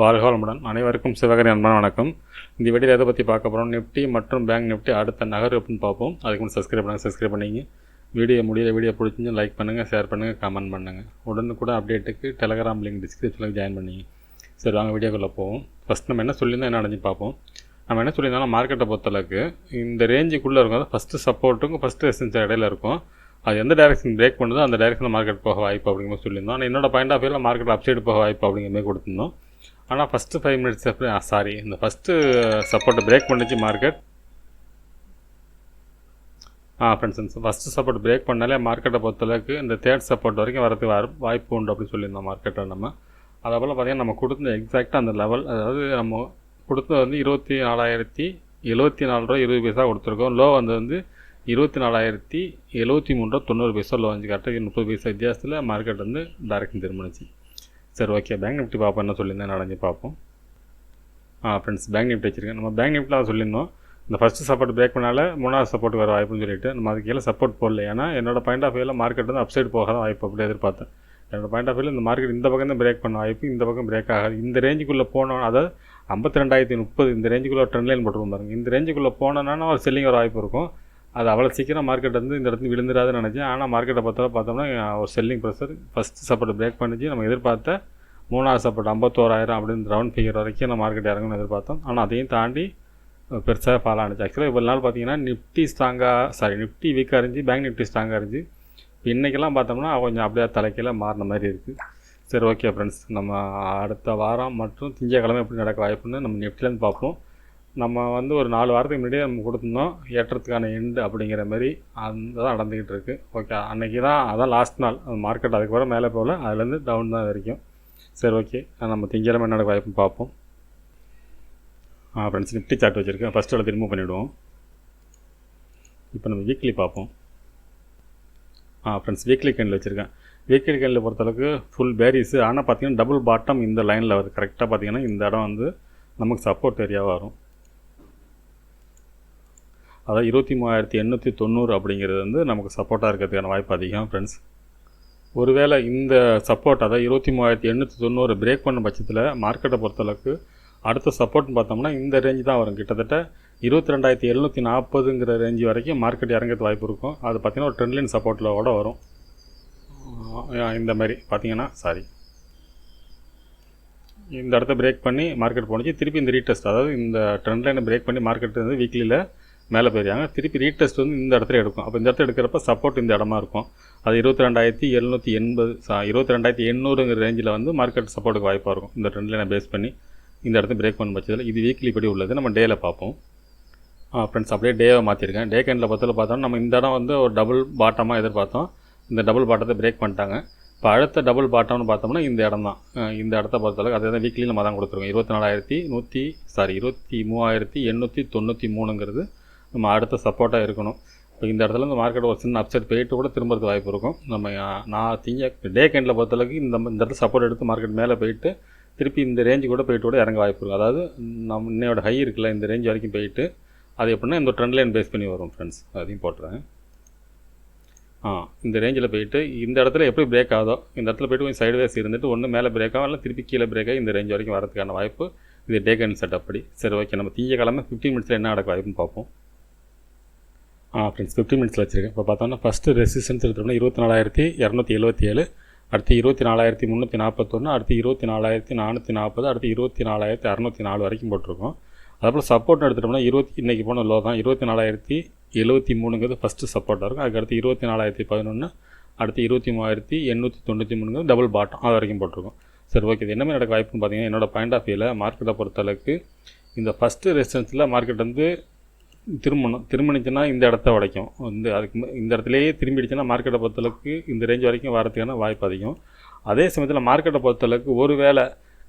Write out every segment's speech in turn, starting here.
வாழ்க வளமுடன். அனைவருக்கும் சிவகரி அன்பான வணக்கம். இந்த வீடியோ எதை பற்றி பார்க்க போகிறோம், நிஃப்டி மற்றும் பேங்க் நிஃப்டி அடுத்த நகர் எப்படின்னு பார்ப்போம். அதுக்கு முன்னாடி சப்ஸ்கிரைப் பண்ணிங்க. வீடியோ பிடிச்சிருந்து லைக் பண்ணுங்கள், ஷேர் பண்ணுங்கள், கமெண்ட் பண்ணுங்கள். உடனுக்குடன் அப்டேட்டுக்கு டெலகிராம் லிங்க் டிஸ்கிரிப்ஷனில் ஜாயின் பண்ணிங்க. சரி, வாங்க வீடியோக்குள்ளே போவோம். ஃபஸ்ட் நம்ம என்ன சொல்லியிருந்தோம், என்ன நடந்து பார்ப்போம். நம்ம என்ன சொல்லியிருந்தோம்னா, மார்க்கெட்டை பொறுத்தளவுக்கு இந்த ரேஞ்சுக்குள்ளே இருக்கும். அதாவது ஃபஸ்ட்டு சப்போர்ட்டுக்கும் ஃபஸ்ட்டு ரெசிஸ்டன்ஸ் இடையில இருக்கும். அது எந்த டைரெக்ஷன் பிரேக் பண்ணுதோ அந்த டைரெக்ஷனில் மார்க்கெட் போக வாய்ப்பு அப்படிங்கிற சொல்லியிருந்தோம். ஆனால் என்னோட பாயிண்ட் ஆஃப் வியூவில் மார்க்கெட் அப்சைடு போக வாய்ப்பு அப்படிங்கிற மாதிரி கொடுத்துருந்தோம். ஆனால் ஃபஸ்ட்டு 5 மினிட்ஸ் இந்த ஃபஸ்ட்டு சப்போர்ட்டை பிரேக் பண்ணிச்சு market. Friends, first support break பண்ணாலே மார்க்கெட்டை பொறுத்தளவுக்கு இந்த தேர்ட் சப்போர்ட் வரைக்கும் வரதுக்கு வாய்ப்பு உண்டு அப்படின்னு சொல்லியிருந்தோம் மார்க்கெட்டில் நம்ம. அதே போல் பார்த்திங்கன்னா நம்ம கொடுத்த எக்ஸாக்டாக அந்த லெவல், அதாவது நம்ம கொடுத்தது வந்து 24,074.20 கொடுத்துருக்கோம். லோ வந்து 24,073.90 லோ வந்து கரெக்டாக 30 பைசா வித்தியாசத்தில் மார்க்கெட் வந்து டைரக்ஷன் திரும்பிச்சு. சரி, ஓகே. பேங்க் நிஃப்டி பார்ப்போம், என்ன சொல்லியிருந்தேன் நடந்து பார்ப்போம். ஃப்ரெண்ட்ஸ், பேங்க் நிஃப்டி வச்சுருக்கேன். நம்ம பேங்க் நிஃப்டியில் சொல்லியிருந்தோம் இந்த ஃபஸ்ட்டு சப்போர்ட் பிரேக் பண்ணால 3வது சப்போர்ட் வர வாய்ப்புன்னு சொல்லிட்டு நம்ம அதுக்கு கீழே சப்போர்ட் போடல. ஏன்னா என்னோட பாயிண்ட் ஆஃப் வியூவில் மார்க்கெட் வந்து அப்சைடு போகாத வாய்ப்பு அப்படி எதிர்பார்த்தேன். என்னோட பாயிண்ட் ஆஃப் வியூவில் இந்த மார்க்கெட் இந்த பக்கம் தான் பிரேக் பண்ண வாய்ப்பு, இந்த பக்கம் பிரேக் ஆகாது. இந்த ரேஞ்சுக்குள்ளே போனோம், அதாவது 52,030 இந்த ரேஞ்சுக்குள்ளே ட்ரெண்ட் லைன் போட்டுருவோம் பாருங்க. இந்த ரேஞ்சுக்குள்ளே போனோன்னா ஒரு செல்லிங் வர வாய்ப்பு இருக்கும். அது அவ்வளோ சீக்கிரம் மார்க்கெட் வந்து இந்த இடத்துல விழுந்துடாதுன்னு நினச்சேன். ஆனால் மார்க்கெட்டை பார்த்தோம்னா ஒரு selling pressure first support break பண்ணிச்சு. நம்ம எதிர்பார்த்த 3வது சப்போர்ட் 51,000 அப்படின்னு ரவுண்ட் ஃபிகர் வரைக்கும் நம்ம மார்க்கெட் இறங்குன்னு எதிர்பார்த்தோம். ஆனால் அதையும் தாண்டி பெருசாக ஃபாலோ ஆனிச்சு. ஆக்சுவலாக இவ்வளோ நாள் பார்த்தீங்கன்னா நிஃப்டி வீக்காக இருந்துச்சு, பேங்க் நிஃப்டி ஸ்ட்ராங்காக இருந்துச்சு. இப்போ இன்றைக்கெல்லாம் பார்த்தோம்னா கொஞ்சம் அப்படியே தலைக்கீழ மாறின மாதிரி இருக்குது. சரி, ஓகே ஃப்ரெண்ட்ஸ், நம்ம அடுத்த வாரம் மற்றும் திங்கட்கிழமை எப்படி நடக்க வாய்ப்புன்னு நம்ம நிஃப்டிலேருந்து பார்ப்போம். நம்ம வந்து ஒரு 4 வாரத்துக்கு முன்னாடியே நம்ம கொடுத்துருந்தோம் ஏற்றத்துக்கான எண்டு அப்படிங்கிற மாதிரி அந்த தான் நடந்துக்கிட்டு இருக்குது. ஓகே, அன்றைக்கி தான் அதான் லாஸ்ட் நாள் மார்க்கெட். அதுக்கப்புறம் மேலே போகல, அதுலேருந்து டவுன் தான் வரைக்கும். சரி, ஓகே, நம்ம திங்கக்கிழமை என்ன நடக்க வாய்ப்புன்னு பார்ப்போம். ஃப்ரெண்ட்ஸ், நிஃப்டி சார்ட் வச்சுருக்கேன். ஃபஸ்ட்டு அதை ரிமூவ் பண்ணிவிடுவோம். இப்போ நம்ம வீக்லி பார்ப்போம். ஃப்ரெண்ட்ஸ், வீக்லி கேண்டில் வச்சுருக்கேன். வீக்லி கேண்டில் பொறுத்தளவுக்கு ஃபுல் பேரிஸு. ஆனால் பார்த்தீங்கன்னா டபுள் பாட்டம் இந்த லைனில் வருது. கரெக்டாக பார்த்தீங்கன்னா இந்த இடம் வந்து நமக்கு சப்போர்ட் ஏரியாவாக வரும். அதாவது 23,890 அப்படிங்கிறது வந்து நமக்கு சப்போர்ட்டாக இருக்கிறதுக்கான வாய்ப்பு அதிகம். ஃப்ரெண்ட்ஸ், ஒருவேளை இந்த சப்போர்ட் அதாவது 23,890 பிரேக் பண்ண பட்சத்தில் மார்க்கெட்டை பொறுத்தளவுக்கு அடுத்த சப்போர்ட்னு பார்த்தோம்னா இந்த ரேஞ்சு தான் வரும். கிட்டத்தட்ட 22,740 ரேஞ்சு வரைக்கும் மார்க்கெட் இறங்கிறது வாய்ப்பு இருக்கும். அது பார்த்திங்கன்னா ஒரு ட்ரெண்ட் லைன் சப்போர்ட்டில் கூட வரும். இந்த மாதிரி பார்த்தீங்கன்னா இந்த இடத்த பிரேக் பண்ணி மார்க்கெட் போணுச்சு. திருப்பி இந்த ரீடெஸ்ட், அதாவது இந்த ட்ரெண்ட் லைனை பிரேக் பண்ணி மார்க்கெட் வந்து வீக்லியில் மேலே போயிருக்காங்க. திருப்பி ரீடெஸ்ட் வந்து இந்த இடத்துல எடுக்கும். அப்போ இந்த இடத்துல எடுக்கிறப்ப சப்போர்ட் இந்த இடமா இருக்கும். அது 22,780 22,800 ரேஞ்சில் வந்து மார்க்கெட் சப்போர்ட்டுக்கு வாய்ப்பாக இருக்கும். இந்த ட்ரெண்ட் லைனை பேஸ் பண்ணி இந்த இடத்துல பிரேக் பண்ண பட்சத்தில் இது வீக்லி படி உள்ளது. நம்ம டேயில் பார்ப்போம். ஃப்ரெண்ட்ஸ், அப்படியே டேவை மாற்றிருக்கேன். டே கேண்டில் பார்த்தோம் நம்ம இந்த இடம் வந்து ஒரு டபுள் பாட்டமாக எதிர்பார்த்தோம். இந்த டபுள் பாட்டத்தை பிரேக் பண்ணிட்டாங்க. இப்போ அடுத்த டபுள் பாட்டம்னு பார்த்தோம்னா இந்த இடம் தான். இந்த இடத்த பொறுத்தளவுக்கு அதே தான் வீக்லி நம்ம தான் கொடுத்துருக்கோம். 23,893 நம்ம அடுத்த சப்போர்ட்டாக இருக்கணும். இப்போ இந்த இடத்துல இந்த மார்க்கெட் ஒரு சின்ன அப்செட் போயிட்டு கூட திரும்புறதுக்கு வாய்ப்பு இருக்கும். நம்ம டே கேண்டில் பொறுத்தளவுக்கு இந்த இடத்துல சப்போர்ட் எடுத்து மார்க்கெட் மேலே போயிட்டு திருப்பி இந்த ரேஞ்சு கூட போயிட்டு கூட இறங்க வாய்ப்பு இருக்கும். அதாவது நம்ம இன்னையோட ஹை இருக்குல்ல, இந்த ரேஞ்ச் வரைக்கும் போயிட்டு அது எப்படின்னா இந்த ட்ரெண்ட் லைன் பேஸ் பண்ணி வரும். ஃப்ரெண்ட்ஸ், அதையும் போட்டுறேன். இந்த ரேஞ்சில் போயிட்டு இந்த இடத்துல எப்படி பிரேக் ஆகுதோ இந்த இடத்துல போய்ட்டு கொஞ்சம் சைடுவேஸ் இருந்துட்டு ஒன்று மேலே பிரேக் ஆகும், இல்லை திருப்பி கீழே பிரேக் ஆகி இந்த ரேஞ்ச் வரைக்கும் வரதுக்கான வாய்ப்பு இது டே கேண்டில் செட் அப்படி. சரி, ஓகே, நம்ம திங்கக்கிழமை 15 மினிட்ஸில் என்ன நடக்க வாய்ப்புன்னு பார்ப்போம். ஃப்ரெண்ட்ஸ், 15 மினிட்ஸில் வச்சுருக்கேன். இப்போ பார்த்தோம்னா ஃபஸ்ட்டு ரெசிஸ்டன்ஸ் எடுத்தோம்னா 24,277, அடுத்து 24,341, அடுத்து 24,440, அடுத்து 24,604 வரைக்கும் போட்டிருக்கோம். அதுபோல் சப்போர்ட் எடுத்துட்டோம்னா இன்றைக்கி போன லோ தான் 24,073 ஃபஸ்ட்டு சப்போர்ட்டாக இருக்கும். அதுக்கடுத்து 24,011, அடுத்து 23,893 டபுள் பாட்டம் அது வரைக்கும் போட்டிருக்கோம். சரி, ஓகே, இது என்னமே நடக்க வாய்ப்புன்னு பார்த்தீங்கன்னா என்னோடய பாயிண்ட் ஆஃப் வியூவில் மார்க்கெட்டை பொறுத்தளவுக்கு இந்த ஃபஸ்ட்டு ரெசிஸ்டன்ஸில் மார்க்கெட் வந்து திரும்பினுச்சுன்னா இந்த இடத்த உடைக்கும். அதுக்கு இந்த இடத்துலையே திரும்பிடுச்சுன்னா மார்க்கெட்டை பொறுத்தளவுக்கு இந்த ரேஞ்ச் வரைக்கும் வரதுக்கான வாய்ப்பு அதிகம். அதே சமயத்தில் மார்க்கெட்டை பொறுத்தளவுக்கு ஒருவேளை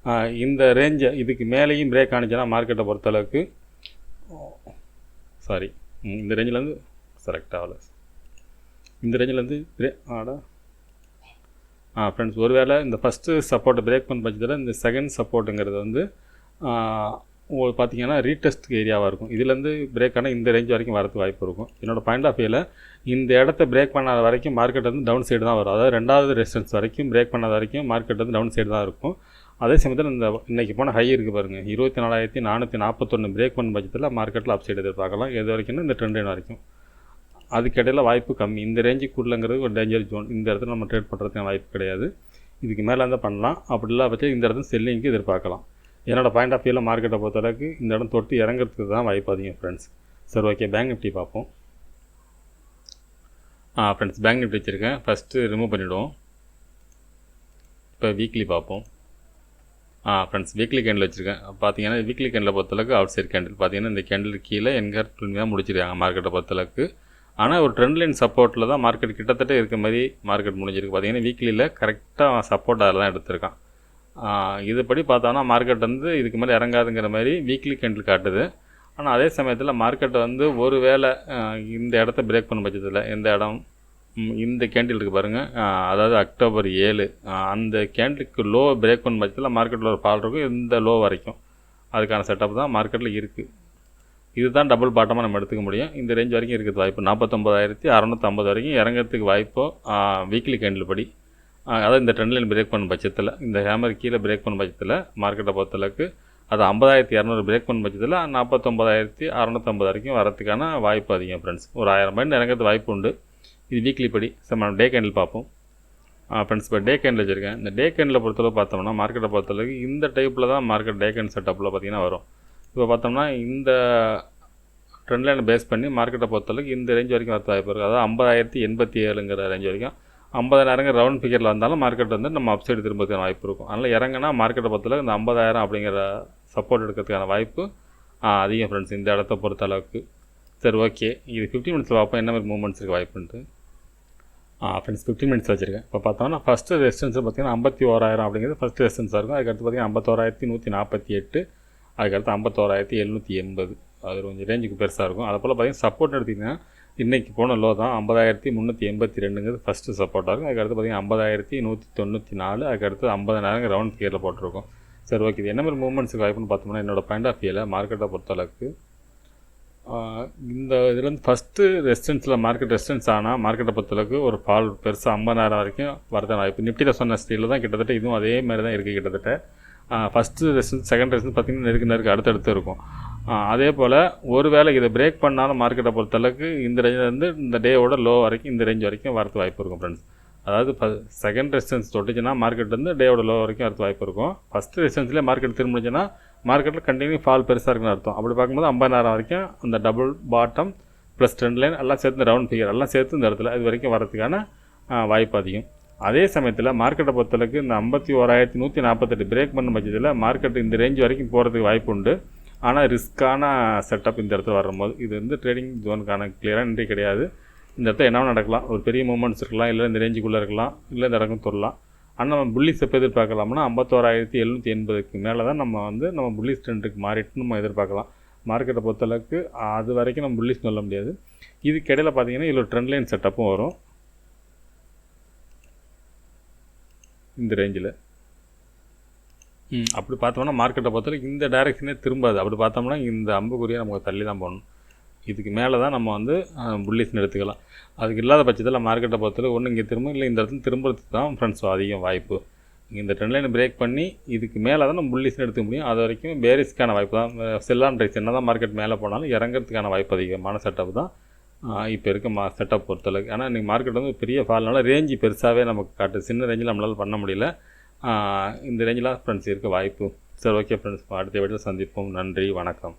இந்த ரேஞ்சை இதுக்கு மேலேயும் பிரேக் ஆனிச்சுன்னா மார்க்கெட்டை பொறுத்தளவுக்கு இந்த ரேஞ்சிலேருந்து கரெக்டாகல இந்த ரேஞ்சிலேருந்து ஃப்ரெண்ட்ஸ், ஒருவேளை இந்த ஃபஸ்ட்டு சப்போர்ட்டை பிரேக் பண்ண பட்சத்தில் இந்த செகண்ட் சப்போர்ட்டுங்கிறது வந்து உங்களுக்கு பார்த்தீங்கன்னா ரீடெஸ்ட் ஏரியாவாக இருக்கும். இதுலேருந்து பிரேக் ஆனால் இந்த ரேஞ்ச் வரைக்கும் வரதுக்கு வாய்ப்பு இருக்கும். என்னோடய பாயிண்ட் ஆஃப் வியூவில் இந்த இடத்த பிரேக் பண்ணாத வரைக்கும் மார்க்கெட் வந்து டவுன் சைடு தான் வரும். அதாவது 2வது ரெசிஸ்டன்ஸ் வரைக்கும் பிரேக் பண்ணாத வரைக்கும் மார்க்கெட் வந்து டவுன் சைடு தான் இருக்கும். அதே சமயத்தில் இந்த இன்றைக்கி போன ஹை இருக்குது பாருங்கள் 24,441 பிரேக் பண்ண பட்சத்தில் மார்க்கெட்டில் அப்சைடு எதிர்பார்க்கலாம். எது வரைக்கும்னா இந்த ட்ரெண்ட் லைன் வரைக்கும். அதுக்கிடையில் வாய்ப்பு கம்மி. இந்த ரேஞ்சுக்குள்ளங்கிறது ஒரு டேஞ்சர் ஜோன். இந்த இடத்துல நம்ம ட்ரேட் பண்ணுறதுக்கு வாய்ப்பு கிடையாது. இதுக்கு மேலே இருந்தால் பண்ணலாம். அப்படி இல்லாத பட்சம் இந்த இடத்துல செல்லிங்க்கு எதிர்பார்க்கலாம். என்னோடய பாயிண்ட் ஆஃப் வியூவில் மார்க்கெட்டை பொறுத்தளவுக்கு இந்த இடம் தொட்டு இறங்கிறதுக்கு தான் வாய்ப்பு அதிகம் ஃப்ரெண்ட்ஸ். சரி, ஓகே, பேங்க் நிஃப்டி பார்ப்போம். ஃப்ரெண்ட்ஸ், பேங்க் நிஃப்டி வச்சுருக்கேன். ஃபஸ்ட்டு ரிமூவ் பண்ணிவிடுவோம். இப்போ வீக்லி பார்ப்போம். ஃப்ரெண்ட்ஸ், வீக்லி கேண்டில் வச்சுருக்கேன். பார்த்தீங்கன்னா வீக்லி கேண்டில் பொறுத்தளவுக்கு அவுட் சைட் கேண்டில் பார்த்தீங்கன்னா இந்த கேண்டில் கீழே என்கரேஜ்மெண்ட் தான் முடிச்சிருக்காங்க மார்க்கெட்டை பொறுத்தளவுக்கு. ஆனால் ஒரு ட்ரெண்ட் லைன் சப்போர்ட்டில் தான் மார்க்கெட் கிட்டத்தட்ட இருக்க மாதிரி மார்க்கெட் முடிஞ்சிருக்கு. பார்த்தீங்கன்னா வீக்லியில் கரெக்டாக சப்போர்ட் அதில் தான் எடுத்திருக்கான். இதுபடி பார்த்தோன்னா மார்க்கெட் வந்து இதுக்கு மேலே இறங்காதுங்கிற மாதிரி வீக்லி கேண்டில் காட்டுது. ஆனால் அதே சமயத்தில் மார்க்கெட்டை வந்து ஒரு வேளை இந்த இடத்த பிரேக் பண்ண பட்சத்தில் இந்த இடம் இந்த கேண்டில் இருக்குது பாருங்கள், அதாவது October 7 அந்த கேண்டிலுக்கு லோ பிரேக் பண்ண பட்சத்தில் மார்க்கெட்டில் ஒரு ஃபால் இருக்கும். இந்த லோ வரைக்கும் அதுக்கான செட்டப் தான் மார்க்கெட்டில் இருக்குது. இதுதான் டபுள் பாட்டமாக நம்ம எடுத்துக்க முடியும். இந்த ரேஞ்ச் வரைக்கும் இருக்குது வாய்ப்பு. 49,650 வரைக்கும் இறங்கிறதுக்கு வாய்ப்போ வீக்லி கேண்டில் படி. அதாவது இந்த ட்ரெண்ட் லைன் பிரேக் பண்ண பட்சத்தில் இந்த ஹேமர் கீழே பிரேக் பண்ண பட்சத்தில் மார்க்கெட்டை பொறுத்தளவுக்கு அது 50,200 பிரேக் பண்ண பட்சத்தில் 49,650 வரைக்கும் வரதுக்கான வாய்ப்பு அதிகம் ஃப்ரெண்ட்ஸ். ஒரு 1000 பாயிண்ட் இறங்கிறது வாய்ப்பு உண்டு. இது வீக்லி படி. நம்ம டே கேண்டில் பார்ப்போம். ஃப்ரெண்ட்ஸ், இப்போ டே கேண்டில் வச்சுருக்கேன். இந்த டே கேண்டில் பொறுத்தளவு பார்த்தோம்னா மார்க்கெட்டை பொறுத்தளவுக்கு இந்த டைப்பில் தான் மார்க்கெட் டே கேண்ட் செட்டப்பில் பார்த்திங்கன்னா வரும். இப்போ பார்த்தோம்னா இந்த ட்ரெண்ட் லைனை பேஸ் பண்ணி மார்க்கெட்டை பொறுத்தளவுக்கு இந்த ரேஞ்ச் வரைக்கும் வரது வாய்ப்பு இருக்குது. அதாவது 50,087ங்கிற ரேஞ்ச் வரைக்கும் 50,000 ரவுண்ட் ஃபிகரில் வந்தாலும் மார்க்கெட் வந்து நம்ம அப்சைடு திரும்பதுக்கான வாய்ப்பு இருக்கும். அதனால் இறங்கினா மார்க்கெட்டை பொறுத்தளவுக்கு இந்த 50,000 அப்படிங்கிற சப்போர்ட் எடுக்கிறதுக்கான வாய்ப்பு அதிகம் ஃப்ரெண்ட்ஸ் இந்த இடத்த பொறுத்தளவுக்கு. சரி, ஓகே, இது 15 மினிட்ஸில் பார்ப்போம் என்ன மாதிரி மூவ்மெண்ட்ஸ் இருக்குது வாய்ப்புன்ட்டு. ஃப்ரெண்ட்ஸ், 15 மினிட்ஸ் வச்சுருக்கேன். இப்போ பார்த்தோம்னா ஃபஸ்ட்டு ரெசிஸ்டன்ஸ் பார்த்திங்கன்னா 51,000 அப்படிங்கிறது ஃபஸ்ட்டு ரெசிஸ்டன்ஸாக இருக்கும். அதுக்கடுத்து பார்த்திங்கன்னா 51,148, அதுக்கடுத்து 51,780. அது கொஞ்சம் ரேஞ்சுக்கு பெருசாக இருக்கும். அது போல் பார்த்திங்கன்னா சப்போர்ட் எடுத்திங்கன்னா இன்றைக்கி போன லோ தான் 50,382ங்கிறது ஃபஸ்ட்டு சப்போர்ட்டாக இருக்கும். அதுக்கடுத்து பார்த்திங்கன்னா 50,194, அதுக்கடுத்து 50,000 ரவுண்ட் ஃபிகரில் போட்டிருக்கும். சரி, ஓகே, இது என்ன மாதிரி மூவ்மெண்ட்ஸுக்கு வாய்ப்புன்னு பார்த்தோம்னா என்னோடய பாயிண்ட் ஆஃப் வியூவில் மார்க்கெட்டை பொறுத்தளவுக்கு இந்த இதுலேருந்து ஃபஸ்ட்டு ரெசிஸ்டன்ஸில் மார்க்கெட் ரெசிஸ்டன்ஸ் ஆனால் மார்க்கெட்டை பொறுத்தளவுக்கு ஒரு ஃபால் பெருசாக 50,000 வரைக்கும் வரதான் வாய்ப்பு. நிஃப்டியில் சொன்ன ஸ்டீலில் தான் கிட்டத்தட்ட இதுவும் அதே மாதிரி தான் இருக்குது. கிட்டத்தட்ட ஃபஸ்ட்டு ரெசிஸ்டன்ஸ் செகண்ட் ரெசிஸ்டன்ஸ் பார்த்திங்கன்னா நெருக்கு அடுத்தடுத்து இருக்கும். அதே போல் ஒரு வேளை இதை பிரேக் பண்ணாலும் மார்க்கெட்டை பொறுத்தளவுக்கு இந்த ரேஞ்சிலேருந்து இந்த டேவோட லோ வரைக்கும் இந்த ரேஞ்ச் வரைக்கும் வரது வாய்ப்பு இருக்கும் ஃப்ரெண்ட்ஸ். அதாவது செகண்ட் ரெசிஸ்டன்ஸ் தொட்டுச்சுன்னா மார்க்கெட் வந்து டேவோட லோ வரைக்கும் வரது வாய்ப்பு இருக்கும். ஃபஸ்ட்டு ரெசிஸ்டன்ஸ்லேயே மார்க்கெட் திரும்பிச்சுன்னா மார்க்கெட்டில் கண்டினியூ ஃபால் பெருசாக இருக்குன்னு அர்த்தம். அப்படி பார்க்கும்போது 50,000 வரைக்கும் அந்த double bottom plus trend line எல்லாம் சேர்த்து இந்த ரவுண்ட் ஃபிகர் எல்லாம் சேர்த்து இந்த இடத்துல இது வரைக்கும் வரதுக்கான வாய்ப்பு அதிகம். அதே சமயத்தில் மார்க்கெட்டை பொறுத்தளவுக்கு இந்த 51,148 பிரேக் பண்ண பட்சத்தில் மார்க்கெட் இந்த ரேஞ்ச் வரைக்கும் போகிறதுக்கு வாய்ப்பு உண்டு. ஆனால் ரிஸ்க்கான செட்டப் இந்த இடத்துல வரும்போது இது வந்து ட்ரேடிங் ஜோனுக்கான கிளியராக என்ட்ரி கிடையாது. இந்த இடத்துல என்ன நடக்கலாம், ஒரு பெரிய மூவ்மெண்ட்ஸ் இருக்கலாம், இல்லை இந்த ரேஞ்சுக்குள்ளே இருக்கலாம், இல்லை இந்த இடக்கும் தொடரலாம். ஆனால் நம்ம புல்லிஸ் எப்போ எதிர்பார்க்கலாம்னா 51,780க்கு மேலே தான் நம்ம புல்லிஸ் ட்ரெண்டுக்கு மாறிட்டு நம்ம எதிர்பார்க்கலாம். மார்க்கெட்டை பொறுத்தளவுக்கு அது வரைக்கும் நம்ம புல்லிஸ் சொல்ல முடியாது. இதுக்கு இடையில் பார்த்தீங்கன்னா இதில் ட்ரெண்ட் லைன் செட்டப்பும் வரும் இந்த ரேஞ்சில். அப்படி பார்த்தோம்னா மார்க்கெட்டை பொறுத்தளவுக்கு இந்த டைரெக்ஷனே திரும்பாது. அப்படி பார்த்தோம்னா இந்த அம்புக்குறியை நமக்கு தள்ளி தான் போகணும். இதுக்கு மேலே தான் நம்ம புல்லிஸ்ன்னு எடுத்துக்கலாம். அதுக்கு இல்லாத பட்சத்தில் மார்க்கெட்டை பொறுத்தளவு ஒன்று இங்கே திரும்ப, இல்லை இந்த இடத்துல திரும்புறதுக்கு தான் ஃப்ரெண்ட்ஸ் அதிகம் வாய்ப்பு. இந்த ட்ரெண்ட் லைனை பிரேக் பண்ணி இதுக்கு மேலே தான் நம்ம புல்லிஸ்ன்னு எடுத்துக்க முடியும். அது வரைக்கும் பேரிஸ்க்கான வாய்ப்பு தான். செல்லான் ரைஸ் என்ன தான் மார்க்கெட் மேலே போனாலும் இறங்கிறதுக்கான வாய்ப்பு அதிகமான செட்டப் தான் இப்போ இருக்க செட்டப் பொறுத்தளவுக்கு. ஆனால் இன்றைக்கி மார்க்கெட் வந்து பெரிய ஃபால்னால ரேஞ்சு பெருசாகவே நமக்கு காட்டு. சின்ன ரேஞ்சில் நம்மளால் பண்ண முடியல. இந்த ரேஞ்சில் ஃப்ரெண்ட்ஸ் இருக்க வாய்ப்பு. சரி, ஓகே ஃப்ரெண்ட்ஸ், அடுத்த வீட்டில் சந்திப்போம். நன்றி, வணக்கம்.